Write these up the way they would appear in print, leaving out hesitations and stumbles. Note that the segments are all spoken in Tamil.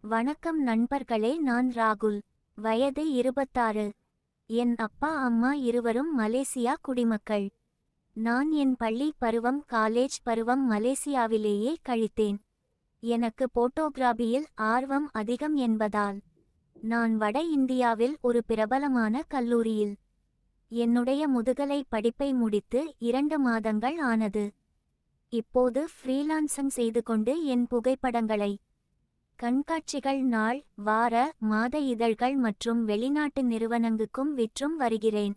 வணக்கம் நண்பர்களே, நான் ராகுல். வயது 26. என் அப்பா அம்மா இருவரும் மலேசியா குடிமக்கள். நான் என் பள்ளி பருவம் காலேஜ் பருவம் மலேசியாவிலேயே கழித்தேன். எனக்கு போட்டோகிராபியில் ஆர்வம் அதிகம் என்பதால் நான் வட இந்தியாவில் ஒரு பிரபலமான கல்லூரியில் என்னுடைய முதுகலை படிப்பை முடித்து 2 மாதங்கள் ஆனது. இப்போது ஃப்ரீலான்சிங் செய்து கொண்டு என் புகைப்படங்களை கண்காட்சிகள், நாள், வார, மாத இதழ்கள் மற்றும் வெளிநாட்டு நிறுவனங்களுக்கும் விற்றும் வருகிறேன்.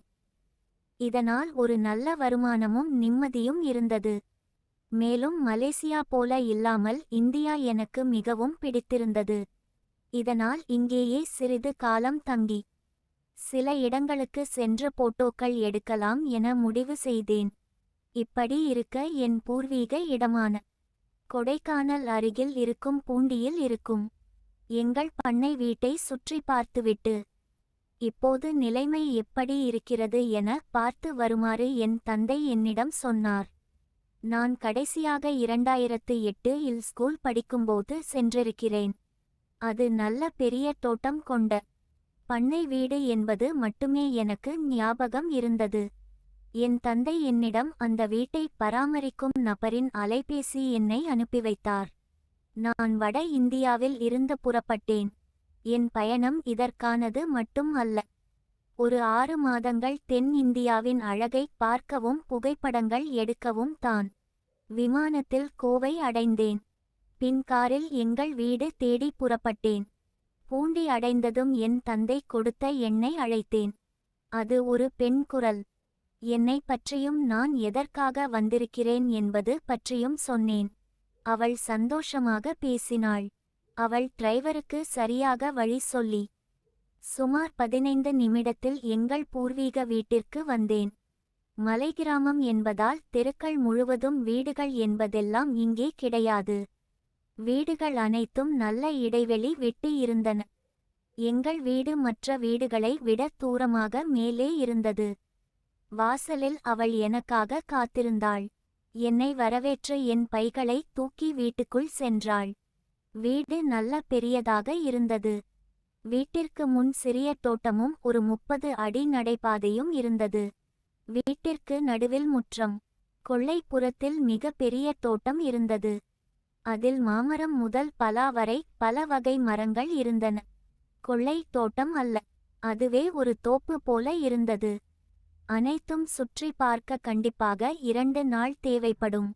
இதனால் ஒரு நல்ல வருமானமும் நிம்மதியும் இருந்தது. மேலும் மலேசியா போல இல்லாமல் இந்தியா எனக்கு மிகவும் பிடித்திருந்தது. இதனால் இங்கேயே சிறிது காலம் தங்கி சில இடங்களுக்கு சென்று போட்டோக்கள் எடுக்கலாம் என முடிவு செய்தேன். இப்படி இருக்க என் பூர்வீக இடமான கொடைக்கானல் அருகில் இருக்கும் பூண்டியில் இருக்கும் எங்கள் பண்ணை வீட்டை சுற்றி பார்த்துவிட்டு இப்போது நிலைமை எப்படி இருக்கிறது என பார்த்து வருமாறு என் தந்தை என்னிடம் சொன்னார். நான் கடைசியாக 2008 இல் ஸ்கூல் படிக்கும்போது சென்றிருக்கிறேன். அது நல்ல பெரிய தோட்டம் கொண்ட பண்ணை வீடு என்பது மட்டுமே எனக்கு ஞாபகம் இருந்தது. என் தந்தை என்னிடம் அந்த வீட்டை பராமரிக்கும் நபரின் அலைபேசி எண்ணை அனுப்பி வைத்தார். நான் வட இந்தியாவில் இருந்து புறப்பட்டேன். என் பயணம் இதற்கானது மட்டும் அல்ல. ஒரு 6 மாதங்கள் தென் இந்தியாவின் அழகை பார்க்கவும் புகைப்படங்கள் எடுக்கவும் தான். விமானத்தில் கோவை அடைந்தேன். பின் காரில் எங்கள் வீடு தேடி புறப்பட்டேன். பூண்டி அடைந்ததும் என் தந்தை கொடுத்த எண்ணை அழைத்தேன். அது ஒரு பெண் குரல். என்னை பற்றியும் நான் எதற்காக வந்திருக்கிறேன் என்பது பற்றியும் சொன்னேன். அவள் சந்தோஷமாக பேசினாள். அவள் டிரைவருக்கு சரியாக வழி சொல்லி சுமார் 15 நிமிடத்தில் எங்கள் பூர்வீக வீட்டிற்கு வந்தேன். மலைக்கிராமம் என்பதால் தெருக்கள் முழுவதும் வீடுகள் என்பதெல்லாம் இங்கே கிடையாது. வீடுகள் அனைத்தும் நல்ல இடைவெளி விட்டு இருந்தன. எங்கள் வீடு மற்ற வீடுகளை விட தூரமாக மேலே இருந்தது. வாசலில் அவள் எனக்காக காத்திருந்தாள். என்னை வரவேற்று என் பைகளை தூக்கி வீட்டுக்குள் சென்றாள். வீடு நல்ல பெரியதாக இருந்தது. வீட்டிற்கு முன் சிறிய தோட்டமும் ஒரு 30 அடி நடைபாதையும் இருந்தது. வீட்டிற்கு நடுவில் முற்றம். கொல்லைப்புறத்தில் மிக பெரிய தோட்டம் இருந்தது. அதில் மாமரம் முதல் பலா வரை பல வகை மரங்கள் இருந்தன. கொல்லை தோட்டம் அல்ல, அதுவே ஒரு தோப்பு போல இருந்தது. அனைத்தும் சுற்றி பார்க்க கண்டிப்பாக 2 நாள் தேவைப்படும்.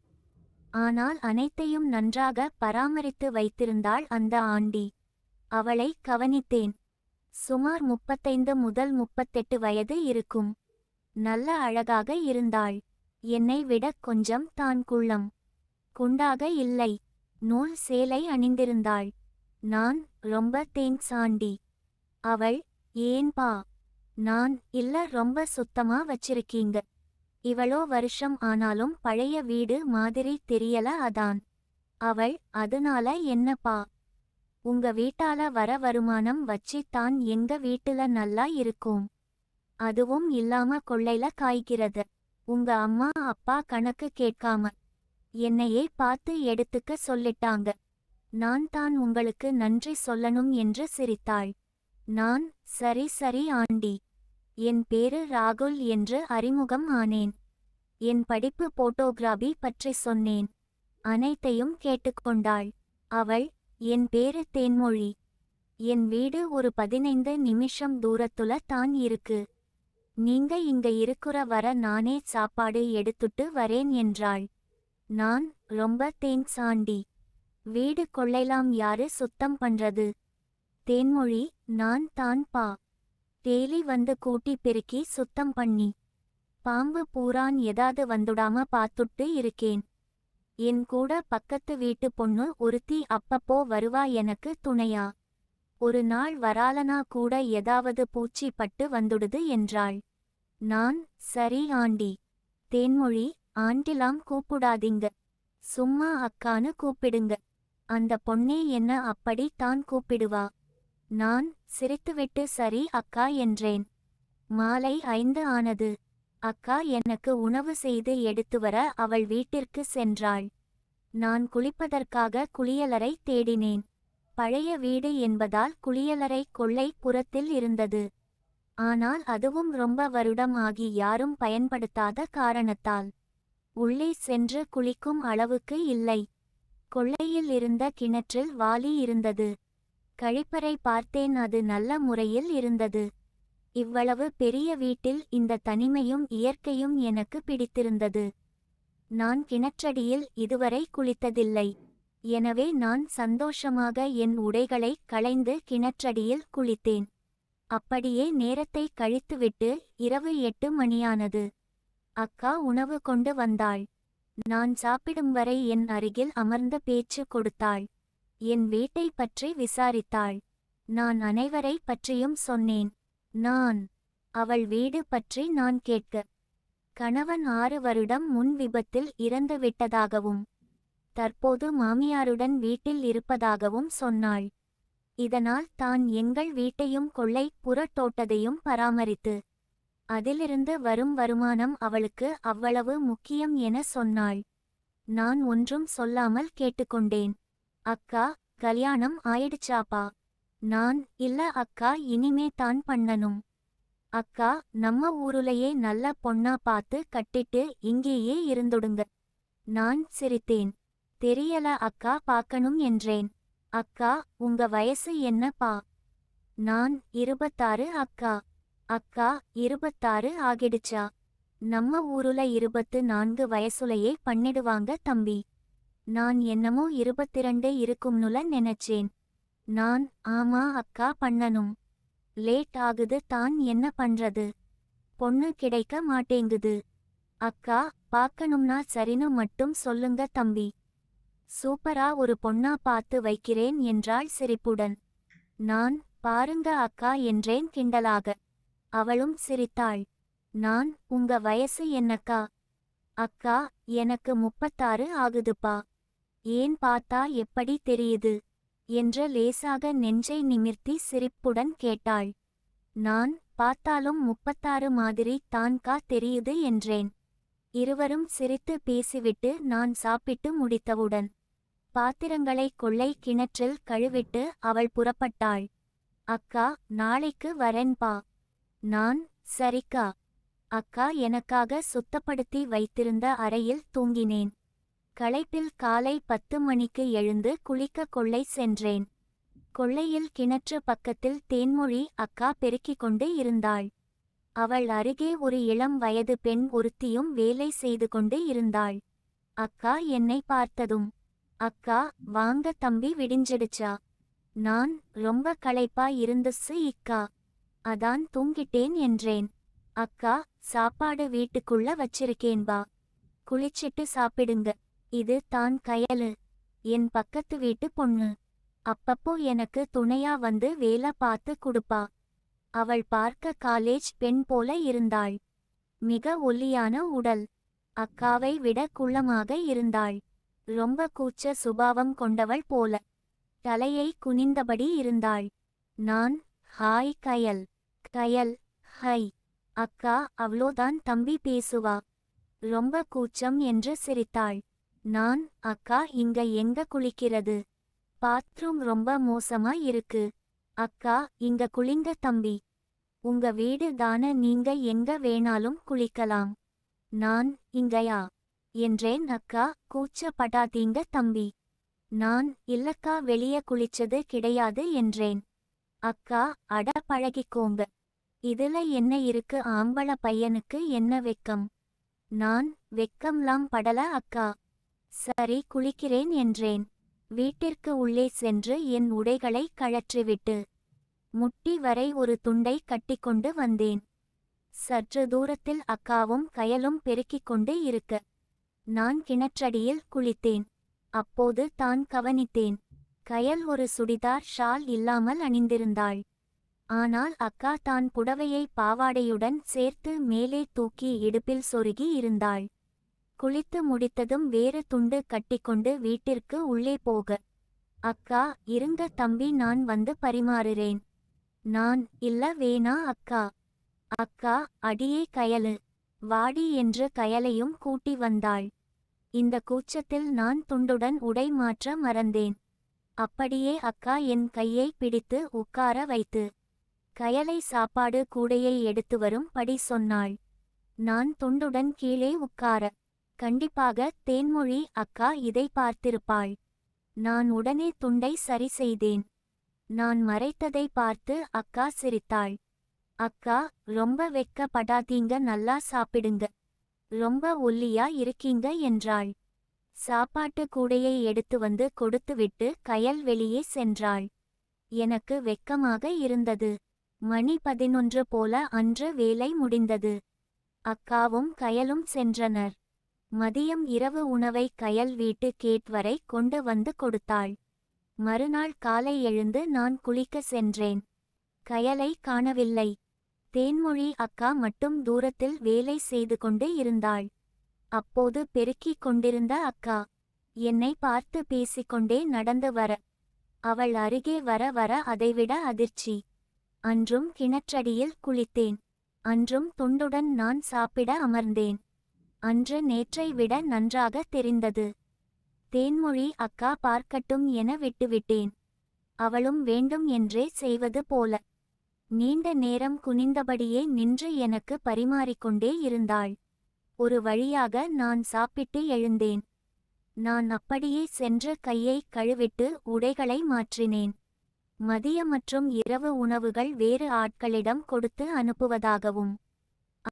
ஆனால் அனைத்தையும் நன்றாக பராமரித்து வைத்திருந்தாள் அந்த ஆண்டி. அவளை கவனித்தேன். சுமார் 35 முதல் 38 வயது இருக்கும். நல்ல அழகாக இருந்தாள். என்னை விட கொஞ்சம் தான் குள்ளம். குண்டாக இல்லை. நூல் சேலை அணிந்திருந்தாள். நான், ரொம்ப தேங்க்ஸ் ஆண்டி. அவள், ஏன்பா? நான், இல்ல, ரொம்ப சுத்தமா வச்சிருக்கீங்க. இவளோ வருஷம் ஆனாலும் பழைய வீடு மாதிரி தெரியல அதான். அவள், அதனால என்னப்பா? உங்க வீட்டால வர வருமானம் வச்சி தான் எங்க வீட்டுல நல்லா இருக்கும். அதுவும் இல்லாம கொள்ளைல காய்கிறது. உங்க அம்மா அப்பா கணக்கு கேட்காம என்னையே பார்த்து எடுத்துக்க சொல்லிட்டாங்க. நான் தான் உங்களுக்கு நன்றி சொல்லணும் என்று சிரித்தாள். நான், சரி சரி ஆண்டி. என் பேரு ராகுல் என்று அறிமுகம் ஆனேன். என் படிப்பு போட்டோகிராபி பற்றி சொன்னேன். அனைத்தையும் கேட்டுக்கொண்டாள். அவள், என் பேரு தேன்மொழி. என் வீடு ஒரு 15 நிமிஷம் தூரத்துல தான் இருக்கு. நீங்க இங்க இருக்குற வர நானே சாப்பாடு எடுத்துட்டு வரேன் என்றாள். நான், ரொம்ப தேங்க்ஸ் ஆண்டி. வீடு கொள்ளைலாம் யாரு சுத்தம் பண்றது? தேன்மொழி, நான் தான் பா. டெய்லி வந்து கூட்டி பெருக்கி சுத்தம் பண்ணி பாம்பு பூரான் ஏதாவது வந்துடாம பார்த்துட்டு இருக்கேன். என் கூட பக்கத்து வீட்டு பொண்ணு ஒருத்தி அப்பப்போ வருவா எனக்கு துணையா. ஒரு நாள் வராலனா கூட ஏதாவது பூச்சி பட்டு வந்துடுது என்றாள். நான், சரி ஆண்டி. தேன்மொழி, ஆண்டிலாம் கூப்பிடாதீங்க. சும்மா அக்கான்னு கூப்பிடுங்க. அந்த பொண்ணே என்ன அப்படி தான் கூப்பிடுவா. நான் சிரித்துவிட்டு சரி அக்கா என்றேன். மாலை 5 ஆனது. அக்கா எனக்கு உணவு செய்து எடுத்து வர அவள் வீட்டிற்கு சென்றாள். நான் குளிப்பதற்காக குளியலறை தேடினேன். பழைய வீடு என்பதால் குளியலறை கொல்லை புறத்தில் இருந்தது. ஆனால் அதுவும் ரொம்ப வருடம் ஆகி யாரும் பயன்படுத்தாத காரணத்தால் உள்ளே சென்று குளிக்கும் அளவுக்கு இல்லை. கொல்லையில் இருந்த கிணற்றில் வாளி இருந்தது. கழிப்பறை பார்த்தேன், அது நல்ல முறையில் இருந்தது. இவ்வளவு பெரிய வீட்டில் இந்த தனிமையும் இயற்கையும் எனக்கு பிடித்திருந்தது. நான் கிணற்றடியில் இதுவரை குளித்ததில்லை. எனவே நான் சந்தோஷமாக என் உடைகளை களைந்து கிணற்றடியில் குளித்தேன். அப்படியே நேரத்தை கழித்துவிட்டு இரவு 8 மணியானது. அக்கா உணவு கொண்டு வந்தாள். நான் சாப்பிடும் வரை என் அருகில் அமர்ந்த பேச்சு கொடுத்தாள். என் வீட்டை பற்றி விசாரித்தாள். நான் அனைவரை பற்றியும் சொன்னேன். அவள் வீடு பற்றி நான் கேட்க, கணவன் 6 வருடம் முன் விபத்தில் இறந்து விட்டதாகவும் தற்போது மாமியாருடன் வீட்டில் இருப்பதாகவும் சொன்னாள். இதனால் தான் எங்கள் வீட்டையும் கொல்லை புறத்தோட்டத்தையும் பராமரித்து அதிலிருந்து வரும் வருமானம் அவளுக்கு அவ்வளவு முக்கியம் என சொன்னாள். நான் ஒன்றும் சொல்லாமல் கேட்டுக்கொண்டேன். அக்கா, கல்யாணம் ஆயிடுச்சாப்பா? இல்ல அக்கா, இனிமே தான் பண்ணணும். அக்கா, நம்ம ஊருலையே நல்ல பொண்ணா பார்த்து கட்டிட்டு இங்கேயே இருந்துடுங்க. நான் சிரித்தேன். தெரியல அக்கா, பார்க்கணும் என்றேன். அக்கா, உங்க வயசு என்னப்பா? 26 அக்கா. அக்கா, 26 ஆகிடுச்சா? நம்ம ஊருல 24 வயசுலையே பண்ணிடுவாங்க தம்பி. நான் என்னமோ 22 இருக்கும்னுல நினைச்சேன். ஆமா அக்கா, பண்ணணும். லேட் ஆகுது தான், என்ன பண்றது? பொண்ணு கிடைக்க மாட்டேங்குது. அக்கா, பார்க்கணும்னா சரின்னு மட்டும் சொல்லுங்க தம்பி. சூப்பரா ஒரு பொண்ணா பார்த்து வைக்கிறேன் என்றாள் சிரிப்புடன். பாருங்க அக்கா என்றேன் கிண்டலாக. அவளும் சிரித்தாள். உங்க வயசு என்னக்கா? அக்கா, எனக்கு 36 ஆகுதுப்பா. ஏன் பார்த்தா எப்படி தெரியுது என்று லேசாக நெஞ்சை நிமிர்த்தி சிரிப்புடன் கேட்டாள். பார்த்தாலும் 36 மாதிரி தான்கா தெரியுது என்றேன். இருவரும் சிரித்து பேசிவிட்டு நான் சாப்பிட்டு முடித்தவுடன் பாத்திரங்களை கொல்லை கிணற்றில் கழுவிட்டு அவள் புறப்பட்டாள். அக்கா, நாளைக்கு வரேன்பா. சரிக்கா. அக்கா எனக்காக சுத்தப்படுத்தி வைத்திருந்த அறையில் தூங்கினேன். களைப்பில் காலை 10 மணிக்கு எழுந்து குளிக்க கொல்லை சென்றேன். கொல்லையில் கிணற்று பக்கத்தில் தேன்மொழி அக்கா பெருக்கிக் கொண்டு இருந்தாள். அவள் அருகே ஒரு இளம் வயது பெண் ஒருத்தியும் வேலை செய்து கொண்டு இருந்தாள். அக்கா என்னை பார்த்ததும், அக்கா, வாங்க தம்பி, விடிஞ்சிடுச்சா? ரொம்ப களைப்பா இருந்துச்சு இக்கா, அதான் தூங்கிட்டேன் என்றேன். அக்கா, சாப்பாடு வீட்டுக்குள்ள வச்சிருக்கேன்பா, குளிச்சிட்டு சாப்பிடுங்க. இது தான் கயலு, என் பக்கத்து வீட்டு பொண்ணு. அப்பப்போ எனக்கு துணையா வந்து வேலை பார்த்து குடுப்பா. அவள் பார்க்க காலேஜ் பெண் போல இருந்தாள். மிக ஒல்லியான உடல். அக்காவை விட குள்ளமாக இருந்தாள். ரொம்ப கூச்ச சுபாவம் கொண்டவள் போல. தலையை குனிந்தபடி இருந்தாள். ஹாய் கயல். கயல், ஹை. அக்கா, அவ்ளோதான் தம்பி பேசுவா. ரொம்ப கூச்சம் என்று சிரித்தாள். அக்கா, இங்க எங்க குளிக்கிறது? பாத்ரூம் ரொம்ப மோசமா இருக்கு. அக்கா, இங்க குளிங்க தம்பி. உங்க வீடு தான, நீங்க எங்க வேணாலும் குளிக்கலாம். இங்கயா என்றேன். அக்கா, கூச்சப்படாதீங்க தம்பி. இல்லக்கா, வெளிய குளிச்சது கிடையாது என்றேன். அக்கா, அட பழகிக்கோங்க. இதுல என்ன இருக்கு, ஆம்பள பையனுக்கு என்ன வெக்கம்? வெக்கம்லாம் படல அக்கா. சரி, குளிக்கிறேன் என்றேன். வீட்டிற்கு உள்ளே சென்று என் உடைகளை கழற்றிவிட்டு முட்டி வரை ஒரு துண்டை கட்டிக்கொண்டு வந்தேன். சற்று தூரத்தில் அக்காவும் கயலும் பெருக்கிக் கொண்டு இருக்க நான் கிணற்றடியில் குளித்தேன். அப்போது தான் கவனித்தேன். கயல் ஒரு சுடிதார் ஷால் இல்லாமல் அணிந்திருந்தாள். ஆனால் அக்கா தான் புடவையை பாவாடையுடன் சேர்த்து மேலே தூக்கி இடுப்பில் சொருகி இருந்தாள். குளித்து முடித்ததும் வேறு துண்டு கட்டிக்கொண்டு வீட்டிற்கு உள்ளே போக, அக்கா, இருங்க தம்பி, நான் வந்து பரிமாறுறேன். இல்ல வேணா அக்கா. அக்கா, அடியே கயலு, வாடி என்று கயலையும் கூட்டி வந்தாள். இந்த கூச்சத்தில் நான் துண்டுடன் உடை மாற்ற மறந்தேன். அப்படியே அக்கா என் கையை பிடித்து உட்கார வைத்து கயலை சாப்பாடு கூடையை எடுத்து வரும் படி சொன்னாள். நான் துண்டுடன் கீழே உட்கார. கண்டிப்பாக தேன்மொழி அக்கா இதை பார்த்திருப்பாள். நான் உடனே துண்டை சரி செய்தேன். நான் மறைத்ததை பார்த்து அக்கா சிரித்தாள். அக்கா, ரொம்ப வெட்கப்படாதீங்க, நல்லா சாப்பிடுங்க, ரொம்ப ஒல்லியா இருக்கீங்க என்றாள். சாப்பாட்டு கூடையை எடுத்து வந்து கொடுத்துவிட்டு கயல் வெளியே சென்றாள். எனக்கு வெட்கமாக இருந்தது. மணி 11 போல அன்று வேலை முடிந்தது. அக்காவும் கயலும் சென்றனர். மதியம் இரவு உணவை கயல் வீட்டு கேட் வரை கொண்டு வந்து கொடுத்தாள். மறுநாள் காலை எழுந்து நான் குளிக்க சென்றேன். கயலை காணவில்லை. தேன்மொழி அக்கா மட்டும் தூரத்தில் வேலை செய்து கொண்டு இருந்தாள். அப்போது பெருக்கிக் கொண்டிருந்த அக்கா என்னை பார்த்து பேசிக்கொண்டே நடந்து வர, அவள் அருகே வர வர அதைவிட அதிர்ச்சி. அன்றும் கிணற்றடியில் குளித்தேன். அன்றும் துண்டுடன் நான் சாப்பிட அமர்ந்தேன். அன்று நேற்றை விட நன்றாக தெரிந்தது. தேன்மொழி அக்கா பார்க்கட்டும் என விட்டுவிட்டேன். அவளும் வேண்டும் என்றே செய்வது போல நீண்ட நேரம் குனிந்தபடியே நின்று எனக்கு பரிமாறிக்கொண்டே இருந்தாள். ஒரு வழியாக நான் சாப்பிட்டு எழுந்தேன். நான் அப்படியே சென்று கையை கழுவிட்டு உடைகளை மாற்றினேன். மதிய மற்றும் இரவு உணவுகள் வேறு ஆட்களிடம் கொடுத்து அனுப்புவதாகவும்,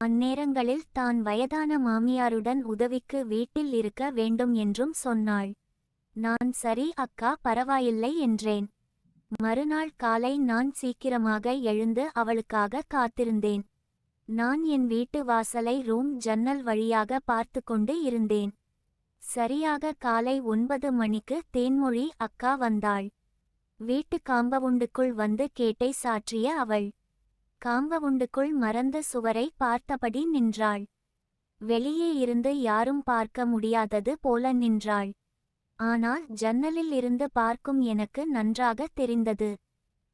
அந்நேரங்களில் தான் வயதான மாமியாருடன் உதவிக்கு வீட்டில் இருக்க வேண்டும் என்றும் சொன்னாள். நான் சரி அக்கா, பரவாயில்லை என்றேன். மறுநாள் காலை நான் சீக்கிரமாக எழுந்து அவளுக்காக காத்திருந்தேன். நான் என் வீட்டு வாசலை ரூம் ஜன்னல் வழியாக பார்த்து கொண்டு இருந்தேன். சரியாக காலை 9 மணிக்கு தேன்மொழி அக்கா வந்தாள். வீட்டு காம்பவுண்டுக்குள் வந்து கேட்டை சாற்றிய அவள் காம்பவுண்டுக்குள் மறந்த சுவரை பார்த்தபடி நின்றாள். வெளியே இருந்து யாரும் பார்க்க முடியாதது போல நின்றாள். ஆனால் ஜன்னலில் இருந்து பார்க்கும் எனக்கு நன்றாக தெரிந்தது.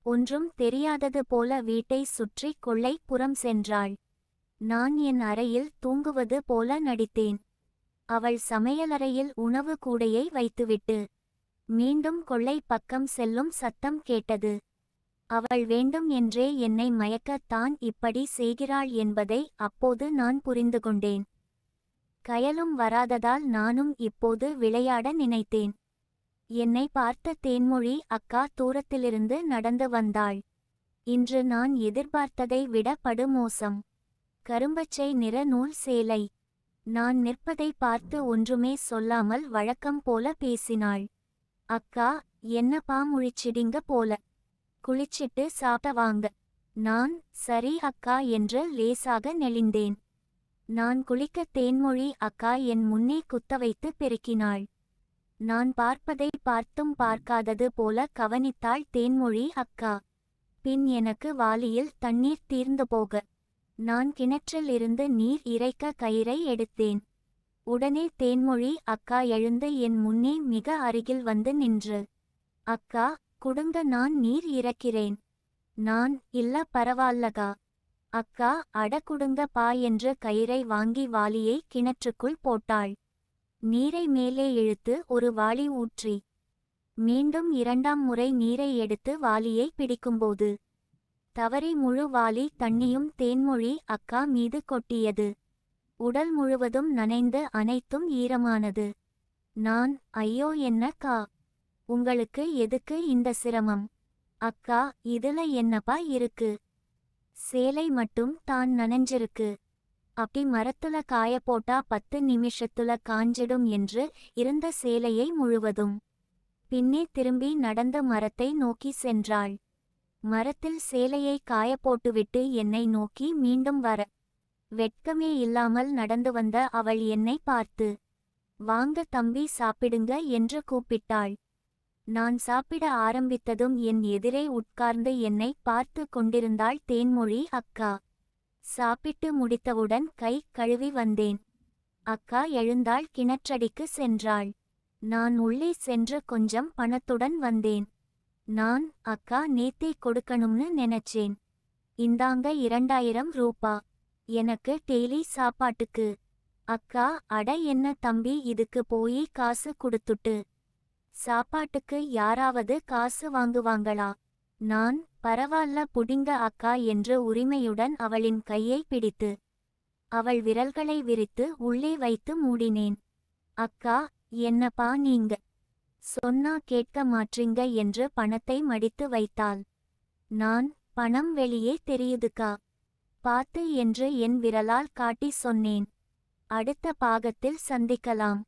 ஒன்றும் தெரியாதது போல வீட்டை சுற்றி கொள்ளை புறம் சென்றாள். நான் என் அறையில் தூங்குவது போல நடித்தேன். அவள் சமையலறையில் உணவு கூடையை வைத்துவிட்டு மீண்டும் கொள்ளை பக்கம் செல்லும் சத்தம் கேட்டது. அவள் வேண்டும் என்றே என்னை மயக்கத்தான் இப்படி செய்கிறாள் என்பதை அப்போது நான் புரிந்து கொண்டேன். கயலும் வராததால் நானும் இப்போது விளையாட நினைத்தேன். என்னை பார்த்த தேன்மொழி அக்கா தூரத்திலிருந்து நடந்து வந்தாள். இன்று நான் எதிர்பார்த்ததை விட படுமோசம். கரும்பச்சை நிற நூல் சேலை. நான் நிற்பதை பார்த்து ஒன்றுமே சொல்லாமல் வழக்கம் போல பேசினாள். அக்கா, என்னப்பா முழிச்சிடிங்க போல, குளிச்சிட்டு சாப்பிட வாங்க. நான் சரி அக்கா என்று லேசாக நெளிந்தேன். நான் குளிக்க தேன்மொழி அக்கா என் முன்னே குத்தவைத்து பெருக்கினாள். நான் பார்ப்பதை பார்த்தும் பார்க்காதது போல கவனித்தாள் தேன்மொழி அக்கா. பின் எனக்கு வாளியில் தண்ணீர் தீர்ந்து போக நான் கிணற்றில் இருந்து நீர் இறைக்க கயிறை எடுத்தேன். உடனே தேன்மொழி அக்கா எழுந்து என் முன்னே மிக அருகில் வந்து நின்று, அக்கா குடுங்க, நான் நீர் இறக்கிறேன். நான் இல்ல பரவால்லகா. அக்கா, அட குடுங்க பா என்று கயிறை வாங்கி வாளியை கிணற்றுக்குள் போட்டாள். நீரை மேலே இழுத்து ஒரு வாளி ஊற்றி மீண்டும் 2ஆம் முறை நீரை எடுத்து வாளியை பிடிக்கும்போது தவறி முழு வாளி தண்ணியும் தேன்மொழி அக்கா மீது கொட்டியது. உடல் முழுவதும் நனைந்து அனைத்தும் ஈரமானது. நான் ஐயோ, என்னக்கா, உங்களுக்கு எதுக்கு இந்த சிரமம்? அக்கா, இதுல என்னப்பா இருக்கு, சேலை மட்டும் தான் நனைஞ்சிருக்கு. அப்படி மரத்துல காய போட்டா 10 நிமிஷத்துல காஞ்சிடும் என்று இருந்த சேலையை முழுவதும் பின்னே திரும்பி நடந்த மரத்தை நோக்கி சென்றாள். மரத்தில் சேலையை காய போட்டுவிட்டு என்னை நோக்கி மீண்டும் வர வெட்கமே இல்லாமல் நடந்து வந்த அவள் என்னை பார்த்து, வாங்க தம்பி சாப்பிடுங்க என்று கூப்பிட்டாள். நான் சாப்பிட ஆரம்பித்ததும் என் எதிரே உட்கார்ந்து என்னை பார்த்து கொண்டிருந்தாள் தேன்மொழி அக்கா. சாப்பிட்டு முடித்தவுடன் கை கழுவி வந்தேன். அக்கா எழுந்தாள், கிணற்றடிக்கு சென்றாள். நான் உள்ளே சென்று கொஞ்சம் பணத்துடன் வந்தேன். நான் அக்கா நேத்தே கொடுக்கணும்னு நினைச்சேன். இந்தாங்க 2000 ரூபா, எனக்கு டெய்லி சாப்பாட்டுக்கு. அக்கா, அட என்ன தம்பி, இதுக்கு போய் காசு கொடுத்துட்டு சாப்பாட்டுக்கு யாராவது காசு வாங்குவாங்களா? நான், பரவால்ல புடிங்க அக்கா என்று உரிமையுடன் அவளின் கையை பிடித்து அவள் விரல்களை விரித்து உள்ளே வைத்து மூடினேன். அக்கா, என்னப்பா நீங்க சொன்னா கேட்க மாட்றீங்க என்று பணத்தை மடித்து வைத்தாள். நான், பணம் வெளியே தெரியுதுக்கா, பாத்து என்று என் விரலால் காட்டி சொன்னேன். அடுத்த பாகத்தில் சந்திக்கலாம்.